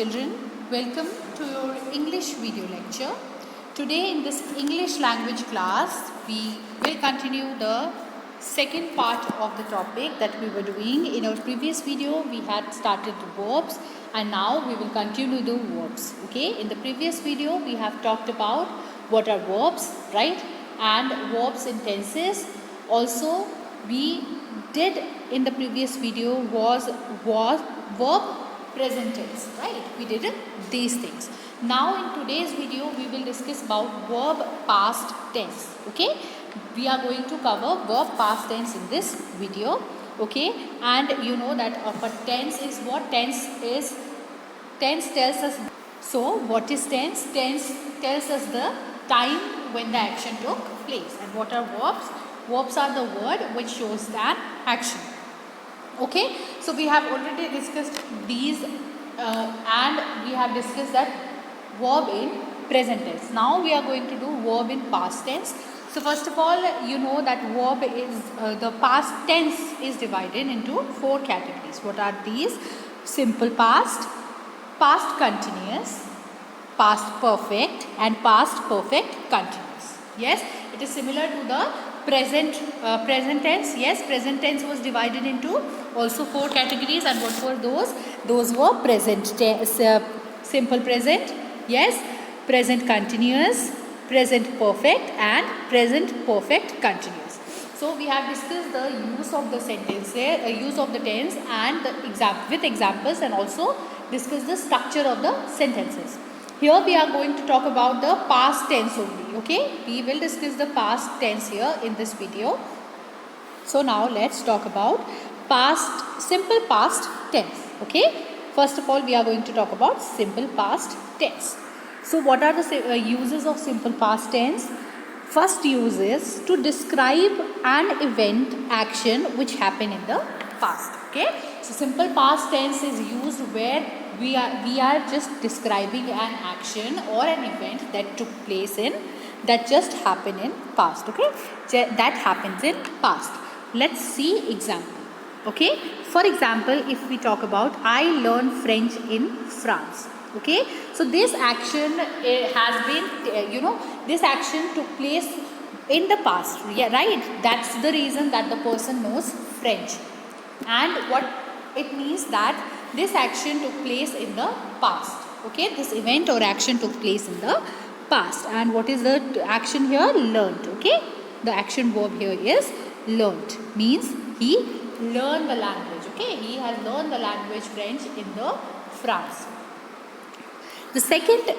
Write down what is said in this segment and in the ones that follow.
Children, welcome to your English video lecture. Today in this English language class, we will continue the second part of the topic that we were doing. In our previous video, we had started the verbs and now we will continue the verbs. Okay, in the previous video, we have talked about what are verbs, right? And verbs in tenses. Also, we did in the previous video was verb present tense, right? We did these things. Now in today's video we will discuss about verb past tense. Okay, we are going to cover verb past tense in this video. Okay, and you know that a tense is what? Tense tells us. So what is tense? Tense tells us the time when the action took place. And what are verbs? Verbs are the word which shows that action. Okay, so we have already discussed these and we have discussed that verb in present tense. Now we are going to do verb in past tense. So first of all, you know that verb is the past tense is divided into four categories. What are these? Simple past, past continuous, past perfect and past perfect continuous. Yes, it is similar to the present tense. Yes, present tense was divided into also four categories. And what were those? Those were present tense, simple present, yes, present continuous, present perfect and present perfect continuous. So we have discussed the use of the sentence here, use of the tense and the with examples, and also discussed the structure of the sentences. Here we are going to talk about the past tense only. Okay, we will discuss the past tense here in this video. So now let's talk about simple past tense. Okay, first of all we are going to talk about simple past tense. So what are the uses of simple past tense? First use is to describe an event, action which happened in the past. Okay, so simple past tense is used where we are just describing an action or an event that took place that just happened in past. Okay, that happens in past. Let's see example. Okay, for example, if we talk about I learned French in France. Okay, so this action has been this action took place in the past. Yeah, right, that's the reason that the person knows French. And what it means that this action took place in the past. Okay, this event or action took place in the past. And what is the action here? Learned. Okay, the action verb here is learned, means he learned the language. Okay, he has learned the language French in the France. The second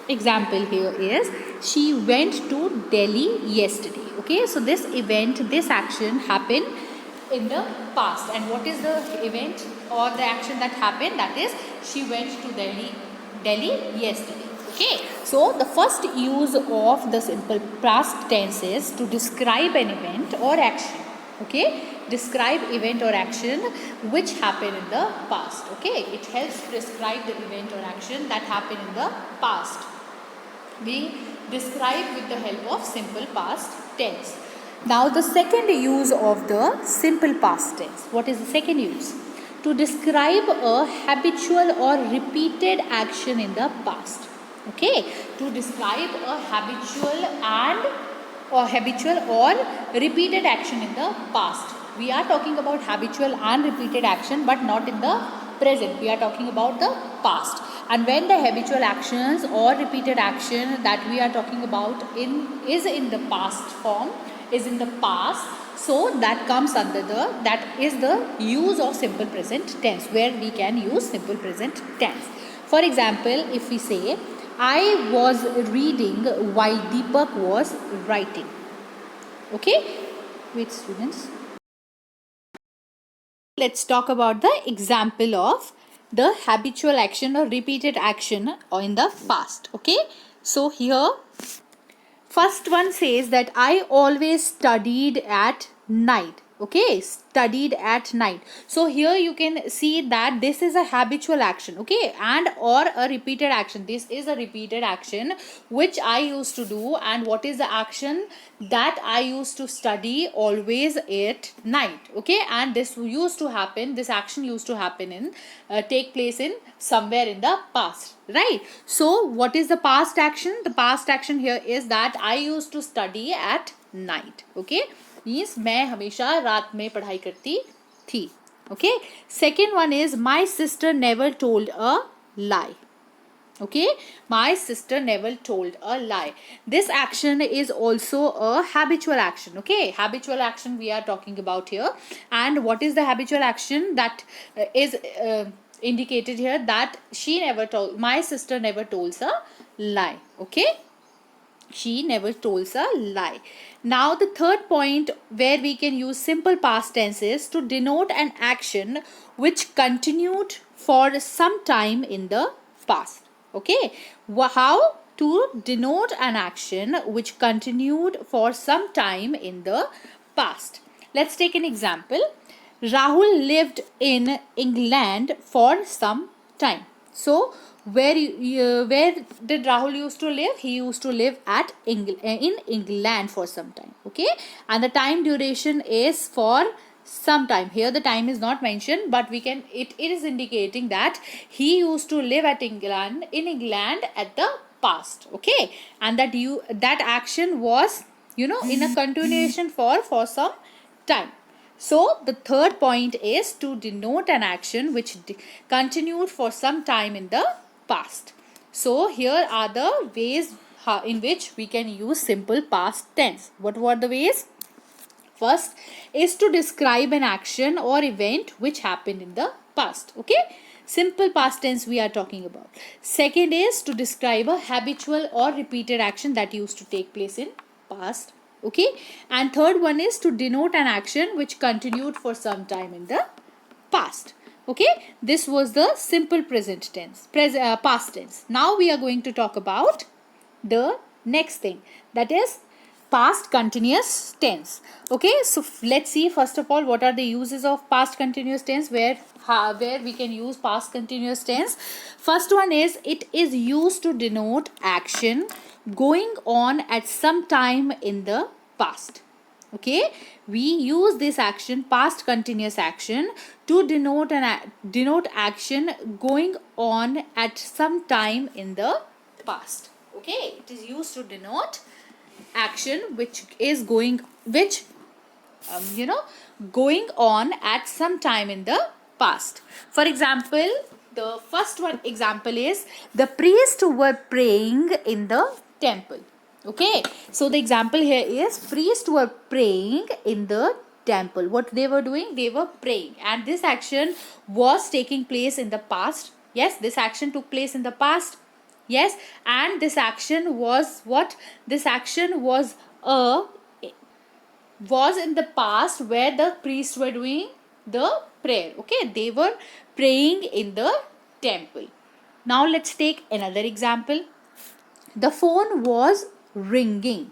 example here is she went to Delhi yesterday. Okay, so this event, this action happened in the past. And what is the event or the action that happened? That is, she went to Delhi yesterday. Okay, so the first use of the simple past tense is to describe an event or action. Okay, describe event or action which happened in the past. Okay, it helps to describe the event or action that happened in the past. We describe with the help of simple past tense. Now the second use of the simple past tense. What is the second use? To describe a habitual or repeated action in the past. Okay, to describe a habitual or repeated action in the past. We are talking about habitual and repeated action, but not in the present. We are talking about the past. And when the habitual actions or repeated action that we are talking about is in the past form, is in the past, so that comes under that is the use of simple present tense, where we can use simple present tense. For example, if we say I was reading while Deepak was writing. Okay, wait students, let's talk about the example of the habitual action or repeated action in the past. Okay, so here first one says that I always studied at night. Okay, studied at night. So here you can see that this is a habitual action, okay, and or a repeated action. This is a repeated action which I used to do. And what is the action? That I used to study always at night, okay. And this used to happen, this action used to happen in take place in somewhere in the past, right? So what is the past action? The past action here is that I used to study at night, okay. Means मैं हमेशा रात में पढ़ाई करती थी, okay. Second one is my sister never told a lie, okay. My sister never told a lie. This action is also a habitual action, okay. Habitual action we are talking about here. And what is the habitual action that is indicated here? That she never told, my sister never tells a lie, okay. She never tells a lie. Now the third point where we can use simple past tenses to denote an action which continued for some time in the past. Okay. How to denote an action which continued for some time in the past. Let's take an example. Rahul lived in England for some time. So where did Rahul used to live? He used to live at in England for some time, okay. And the time duration is for some time. Here the time is not mentioned, but we can it is indicating that he used to live at England at the past, okay. And that action was in a continuation for some time. So the third point is to denote an action which continued for some time in the past. So here are the ways in which we can use simple past tense. What were the ways? First is to describe an action or event which happened in the past, okay. Simple past tense we are talking about. Second is to describe a habitual or repeated action that used to take place in past, okay. And third one is to denote an action which continued for some time in the past, okay. This was the simple present tense, past tense. Now we are going to talk about the next thing, that is past continuous tense, okay. So let's see first of all what are the uses of past continuous tense, where we can use past continuous tense. First one is it is used to denote action going on at some time in the past, okay. We use this action, past continuous action, to denote action going on at some time in the past, okay. It is used to denote action which is going going on at some time in the past. For example, the first one example is the priests were praying in the temple, okay. So the example here is priests were praying in the temple. What they were doing? They were praying, and this action was taking place in the past. Yes, this action took place in the past. Yes, and this action was what? This action was in the past where the priests were doing the prayer, okay. They were praying in the temple. Now let's take another example. The phone was ringing,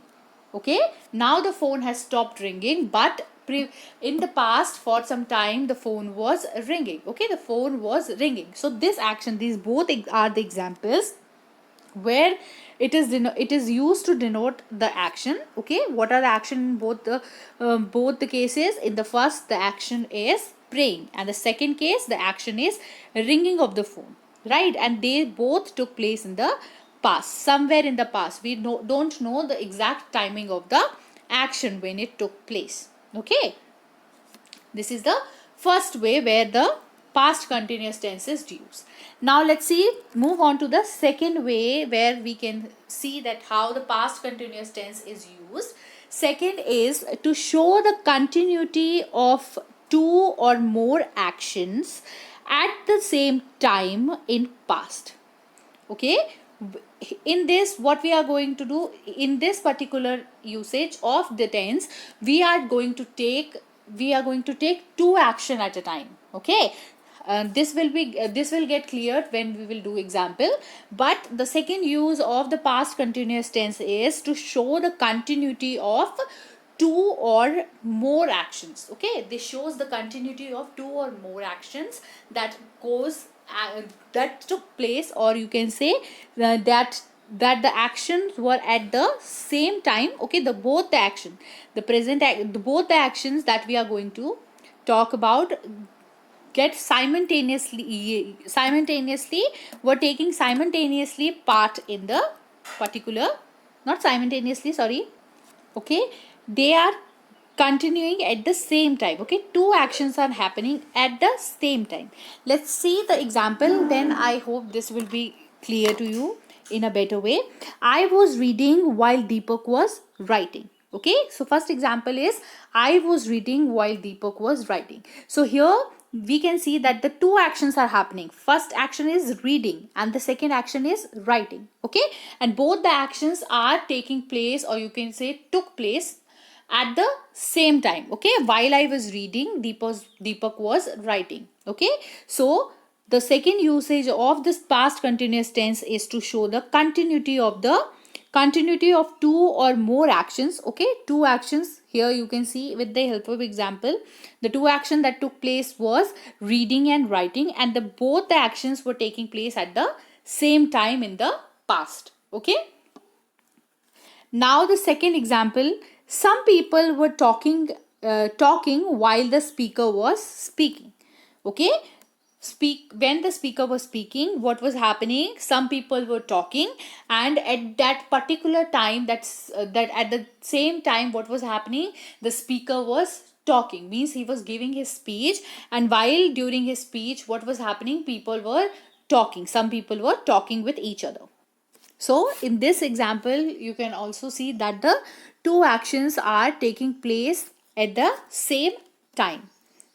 okay. Now the phone has stopped ringing, but in the past for some time the phone was ringing, okay. The phone was ringing. So this action, these both are the examples where it is used to denote the action, okay. What are the action in both the cases? In the first, the action is praying, and the second case, the action is ringing of the phone, right. And they both took place in the past, somewhere in the past. We don't know the exact timing of the action when it took place, okay. This is the first way where the past continuous tense is used. Now let's move on to the second way where we can see that how the past continuous tense is used. Second is to show the continuity of two or more actions at the same time in past, okay. In this, what we are going to do in this particular usage of the tense, we are going to take two action at a time, okay. This will get cleared when we will do example. But the second use of the past continuous tense is to show the continuity of two or more actions. Okay, this shows the continuity of two or more actions that goes that took place, or you can say that the actions were at the same time. Okay, the both the action, the present both the actions that we are going to talk about get simultaneously were taking simultaneously part in the particular, not simultaneously, sorry, okay, they are continuing at the same time. Okay, two actions are happening at the same time. Let's see the example, then I hope this will be clear to you in a better way. I was reading while Deepak was writing. Okay, so first example is I was reading while Deepak was writing. So here we can see that the two actions are happening. First action is reading and the second action is writing. Okay, and both the actions are taking place, or you can say took place at the same time. Okay, while I was reading, Deepak was writing. Okay, so the second usage of this past continuous tense is to show the continuity of two or more actions. Okay, two actions. Here you can see with the help of example, the two action that took place was reading and writing, and both the actions were taking place at the same time in the past. Okay, now the second example, some people were talking while the speaker was speaking. Okay, when the speaker was speaking, what was happening? Some people were talking, and at that particular time, that at the same time, what was happening? The speaker was talking, means he was giving his speech, and while during his speech, what was happening? People were talking. Some people were talking with each other. So in this example, you can also see that the two actions are taking place at the same time.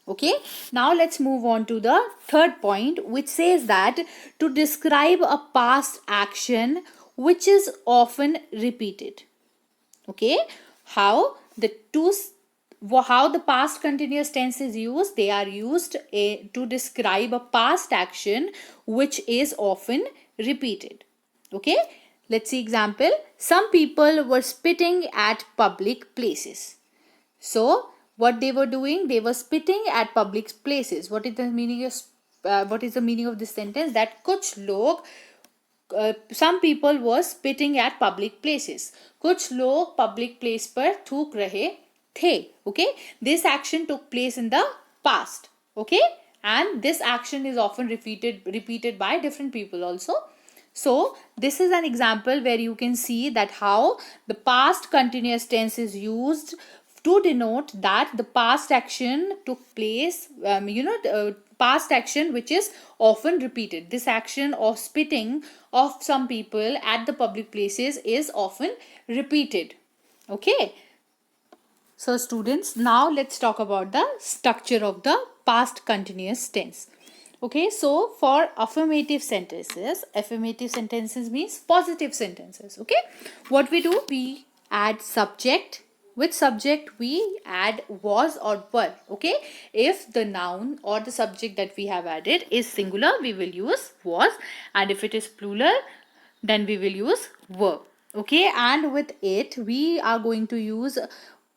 Okay, now let's move on to the third point, which says that to describe a past action which is often repeated. Okay, how the past continuous tense is used? They are used to describe a past action which is often repeated. Okay, let's see example. Some people were spitting at public places. So what they were doing? They were spitting at public places. What is the meaning of this sentence? That kuch log some people were spitting at public places. कुछ लोग public place पर थूक रहे थे. Okay, this action took place in the past. Okay, and this action is often repeated by different people also. So this is an example where you can see that how the past continuous tense is used to denote that the past action took place, past action which is often repeated. This action of spitting of some people at the public places is often repeated. Okay, so students, now let's talk about the structure of the past continuous tense. Okay, so for affirmative sentences means positive sentences. Okay, what we do, we add subject. With subject we add was or were. Okay, if the noun or the subject that we have added is singular, we will use was, and if it is plural, then we will use were. Okay, and with it we are going to use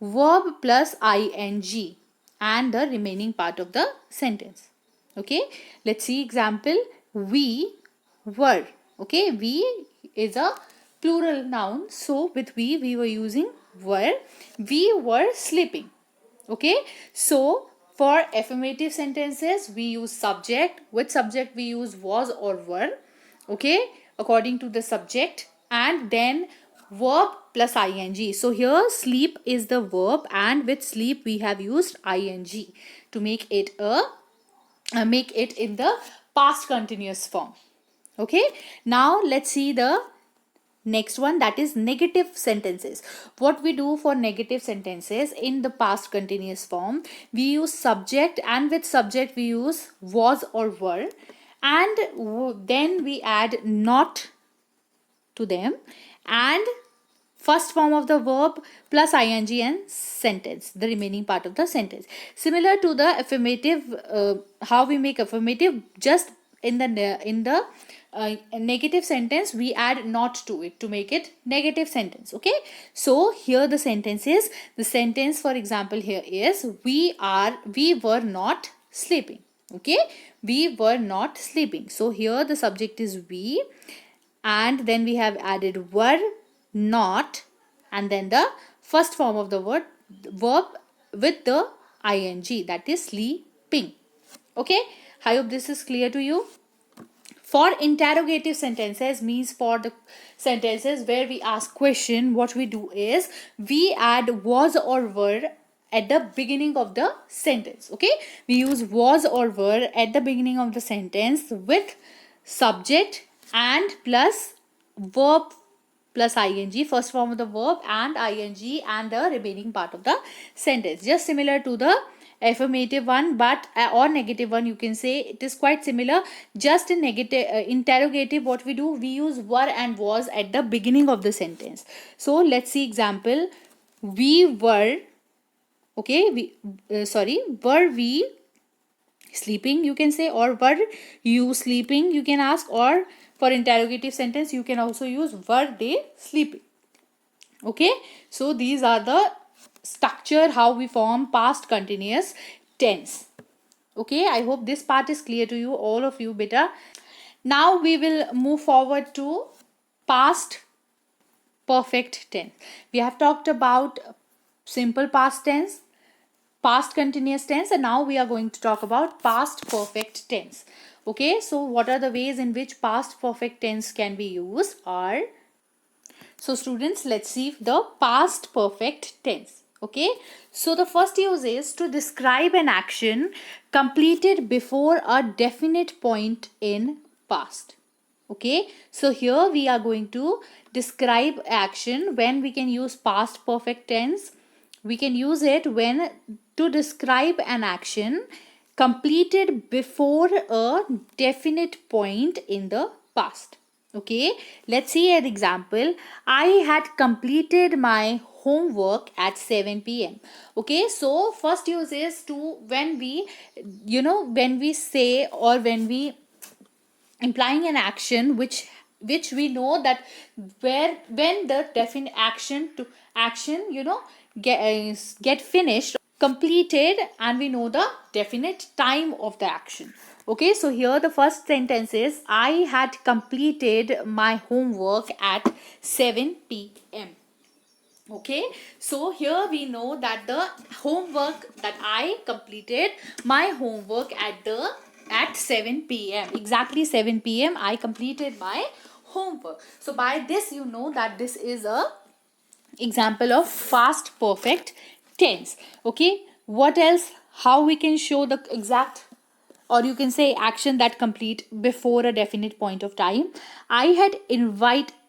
verb plus ing and the remaining part of the sentence. Okay, let's see example. We were. Okay, we is a plural noun, so with we were using were. We were sleeping. Okay, so for affirmative sentences we use subject. With subject we use was or were. Okay, according to the subject, and then verb plus ing. So here sleep is the verb, and with sleep we have used ing to make it in the past continuous form. Okay, now let's see the next one, that is negative sentences. What we do for negative sentences in the past continuous form, we use subject, and with subject we use was or were, and then we add not to them, and first form of the verb plus ing and sentence, the remaining part of the sentence. Similar to the affirmative, how we make affirmative, just in the a negative sentence, we add not to it to make it negative sentence. Okay, so here the sentence is, the sentence for example here is, we were not sleeping. Okay, we were not sleeping. So here the subject is we, and then we have added were, not, and then the first form of the verb with the ing, that is sleeping. Okay, I hope this is clear to you. For interrogative sentences, means for the sentences where we ask question, what we do is we add was or were at the beginning of the sentence. Okay, we use was or were at the beginning of the sentence with subject and plus verb plus ing, first form of the verb and ing, and the remaining part of the sentence, just similar to the affirmative one, but or negative one, you can say it is quite similar. Just in negative interrogative, what we do, we use were and was at the beginning of the sentence. So let's see example. We were, okay, were we sleeping, you can say, or were you sleeping, you can ask, or for interrogative sentence you can also use were they sleeping. Okay, so these are the structure how we form past continuous tense. Okay, I hope this part is clear to you, all of you beta. Now we will move forward to past perfect tense. We have talked about simple past tense, past continuous tense, and now we are going to talk about past perfect tense. Okay, so what are the ways in which past perfect tense can be used are, so students, let's see the past perfect tense. Okay, so the first use is to describe an action completed before a definite point in past. Okay, so here we are going to describe action. When we can use past perfect tense, we can use it when to describe an action completed before a definite point in the past. Okay, let's see an example. I had completed my homework at 7 p.m. Okay, so first use is to, when we, when we say, or when we implying an action which we know that where, when the definite action to action, get finished, completed, and we know the definite time of the action. Okay, so here the first sentence is, I had completed my homework at 7 p.m. Okay, so here we know that the homework, that I completed my homework at 7 p.m. exactly 7 p.m. I completed my homework. So by this you know that this is a example of past perfect tense. Okay, what else, how we can show the exact, or you can say action that complete before a definite point of time.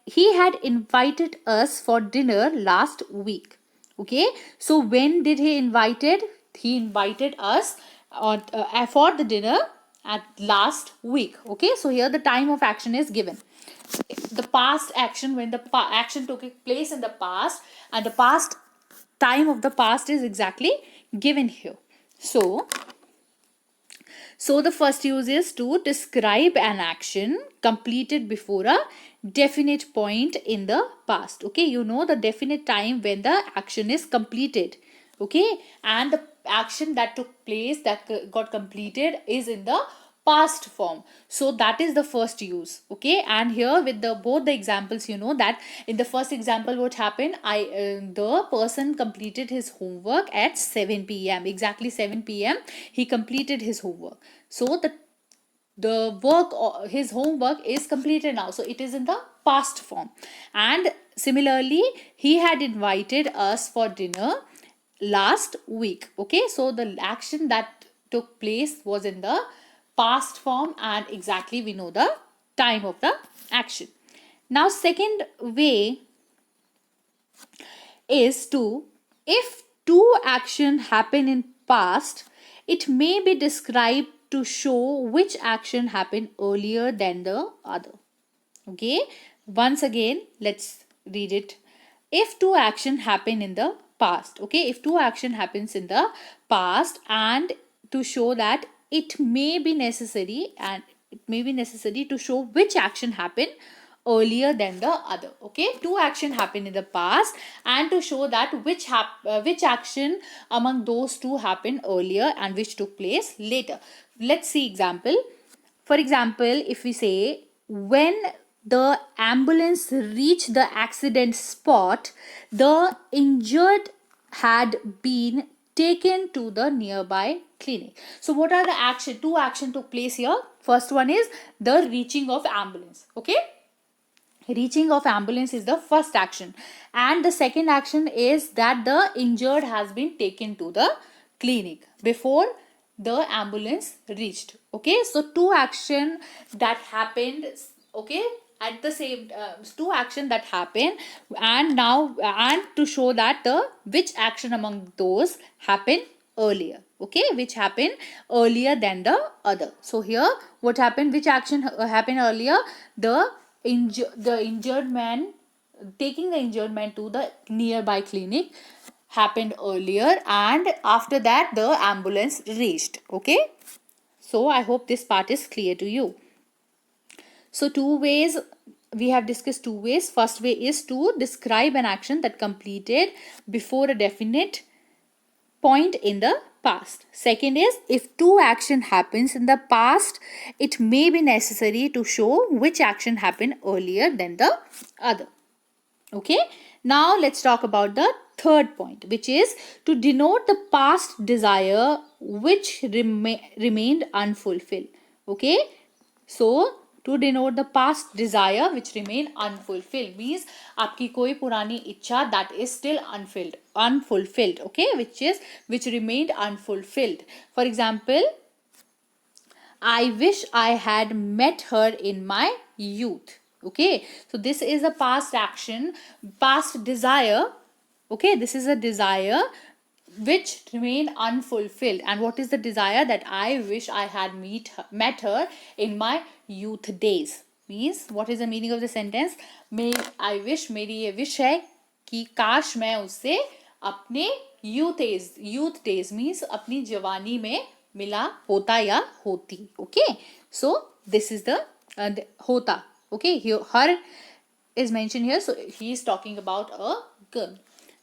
He had invited us for dinner last week. Okay, so when did he invited, he invited us for the dinner at last week. Okay, so here the time of action is given, the past action, when the action took place in the past, and the past time of the past is exactly given here. So the first use is to describe an action completed before a definite point in the past. Okay, you know the definite time when the action is completed. Okay, and the action that took place, that got completed, is in the past form. So that is the first use. Okay, and here with the both the examples, you know that in the first example what happened, the person completed his homework at 7 p.m. exactly 7 p.m. he completed his homework. So the work, his homework is completed now, so it is in the past form. And similarly, he had invited us for dinner last week. Okay, so the action that took place was in the past form, and exactly we know the time of the action. Now second way is to, if two action happen in past, it may be described to show which action happened earlier than the other. Okay, once again let's read it. If two action happen in the past, okay, if two action happens in the past, and to show that it may be necessary, and it may be necessary to show which action happened earlier than the other. Okay, two action happened in the past, and to show that which action among those two happened earlier and which took place later. Let's see example. For example, if we say, when the ambulance reached the accident spot, the injured had been taken to the nearby clinic. So what are the two action took place here? First one is the reaching of ambulance. Okay, reaching of ambulance is the first action, and the second action is that the injured has been taken to the clinic before the ambulance reached. Okay, so two action that happened. Okay, at the same two action that happened, and now and to show that the which action among those happened earlier. Okay, which happened earlier than the other. So here what happened, which action happened earlier? The injured man, taking the injured man to the nearby clinic happened earlier, and after that the ambulance reached. Okay, so I hope this part is clear to you. So two ways, we have discussed two ways. First way is to describe an action that completed before a definite point in the past. Second is, if two action happens in the past, it may be necessary to show which action happened earlier than the other. Okay, now let's talk about the third point, which is to denote the past desire which remained unfulfilled. Okay, so to denote the past desire which remained unfulfilled means आपकी कोई पुरानी इच्छा that is still unfulfilled. Okay, which remained unfulfilled. For example, I wish I had met her in my youth. Okay, so this is a past action, past desire. Okay, this is a desire which remained unfulfilled. And what is the desire? That I wish I had met her in my youth days. Means what is the meaning of the sentence? I wish, मेरी ये wish है कि काश मैं उससे अपने youth days means अपनी जवानी में मिला होता या होती. Okay, so this is the hota. Okay, here her is mentioned here, so he is talking about a girl.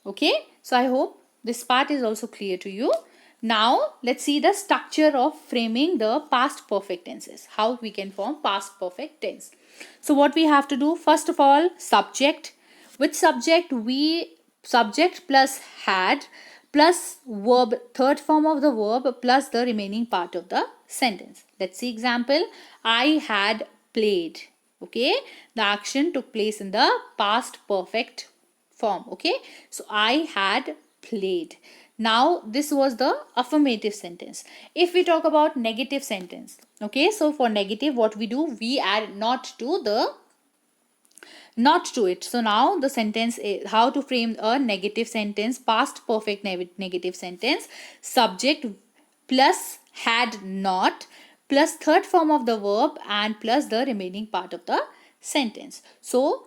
Okay, so I hope this part is also clear to you. Now let's see the structure of framing the past perfect tenses, how we can form past perfect tense. So what we have to do, first of all, subject. With subject, subject plus had plus verb, third form of the verb plus the remaining part of the sentence. Let's see example. I had played. Okay, the action took place in the past perfect form. Okay, so I had played. Now this was the affirmative sentence. If we talk about negative sentence, okay, so for negative what we do, we add not to it. So now the sentence is how to frame a negative sentence, past perfect negative sentence. Subject plus had not plus third form of the verb and plus the remaining part of the sentence. So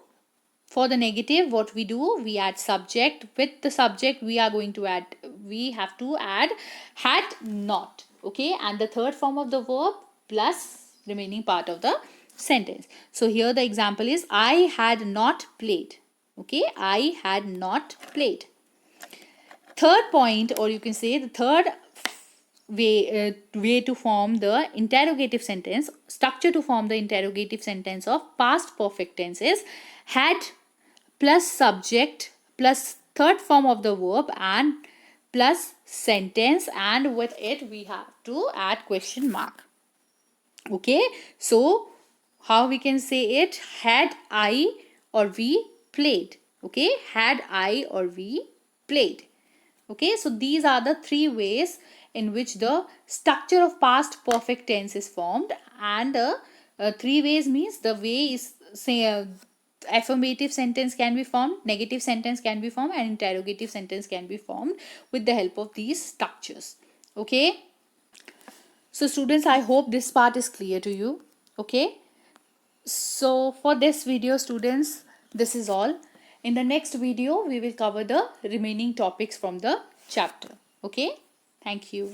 for the negative, what we do, we add subject. With the subject, we have to add had not. Okay, and the third form of the verb plus remaining part of the sentence. So here the example is I had not played. Okay, I had not played. Third point, or you can say the third way to form the interrogative sentence, structure to form the interrogative sentence of past perfect tense is had plus subject plus third form of the verb and plus sentence, and with it we have to add question mark. Okay, so how we can say it? Had I or we played. Okay, had I or we played. Okay, so these are the three ways in which the structure of past perfect tense is formed, and three ways means the way is, say, affirmative sentence can be formed, negative sentence can be formed, and interrogative sentence can be formed with the help of these structures. Okay, so students, I hope this part is clear to you. Okay, so for this video, students, this is all. In the next video, we will cover the remaining topics from the chapter. Okay, thank you.